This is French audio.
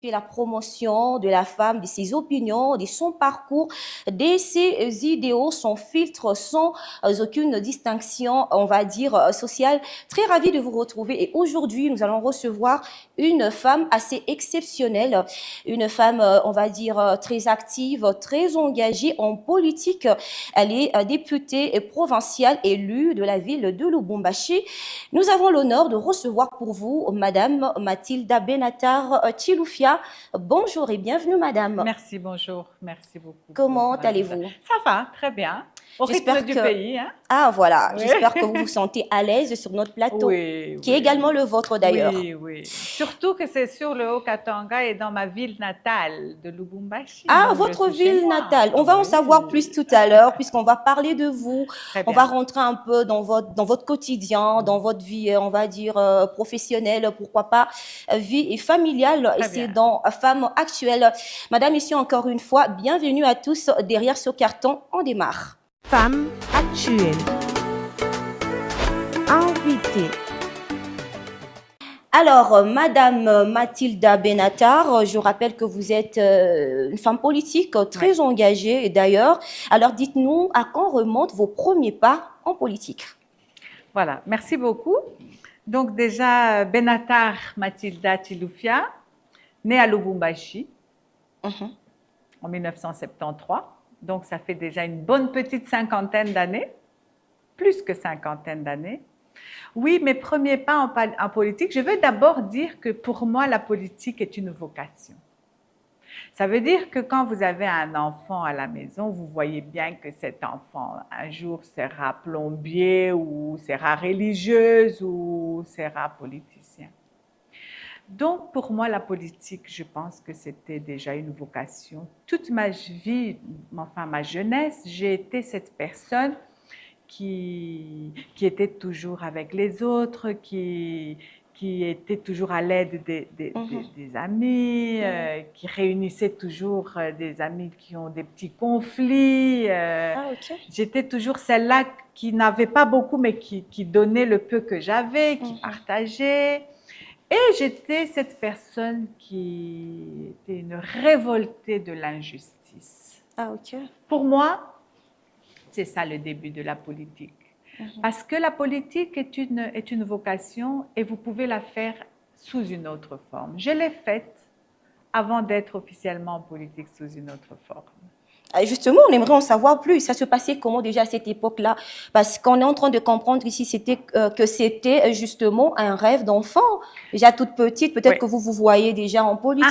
La promotion de la femme, de ses opinions, de son parcours, de ses idéaux, son filtre, sans aucune distinction, on va dire, sociale. Très ravie de vous retrouver et aujourd'hui, nous allons recevoir une femme assez exceptionnelle, une femme, on va dire, très active, très engagée en politique. Elle est députée provinciale élue de la ville de Lubumbashi. Nous avons l'honneur de recevoir pour vous Madame Mathilda Benatar Chiloufia. Bonjour et bienvenue, madame. Merci, bonjour. Merci beaucoup. Comment allez-vous? Ça va, très bien. Au rythme du pays. Hein? Ah, voilà. Oui. J'espère que vous vous sentez à l'aise sur notre plateau, oui, qui est également le vôtre d'ailleurs. Oui, oui. Surtout que c'est sur le Haut-Katanga et dans ma ville natale de Lubumbashi. Ah, votre ville natale. On va en savoir plus tout à l'heure, puisqu'on va parler de vous. On va rentrer un peu dans votre quotidien, dans votre vie, on va dire, professionnelle, pourquoi pas, vie et familiale. Et c'est dans Femme Actuelle. Madame, ici encore une fois, bienvenue à tous. Derrière ce carton, on démarre. Femme Actuelle. Invitée. Alors, Madame Mathilda Benatar, je rappelle que vous êtes une femme politique très engagée d'ailleurs. Alors, dites-nous à quand remontent vos premiers pas en politique? Voilà, merci beaucoup. Donc déjà, Benatar Mathilda Chiloufia, née à Lubumbashi en 1973. Donc, ça fait déjà une bonne petite cinquantaine d'années, plus que cinquantaine d'années. Oui, mes premiers pas en politique, je veux d'abord dire que pour moi, la politique est une vocation. Ça veut dire que quand vous avez un enfant à la maison, vous voyez bien que cet enfant, un jour, sera plombier ou sera religieuse ou sera politicien. Donc, pour moi, la politique, je pense que c'était déjà une vocation. Toute ma vie, enfin ma jeunesse, j'ai été cette personne qui était toujours avec les autres, qui était toujours à l'aide des amis, qui réunissait toujours des amis qui ont des petits conflits. J'étais toujours celle-là qui n'avait pas beaucoup, mais qui donnait le peu que j'avais, qui partageait. Et j'étais cette personne qui était une révoltée de l'injustice. Pour moi, c'est ça le début de la politique. Parce que la politique est une vocation et vous pouvez la faire sous une autre forme. Je l'ai faite avant d'être officiellement en politique sous une autre forme. Justement, on aimerait en savoir plus. Ça se passait comment déjà à cette époque-là? Parce qu'on est en train de comprendre ici que c'était justement un rêve d'enfant. Déjà toute petite, peut-être que vous vous voyez déjà en politique.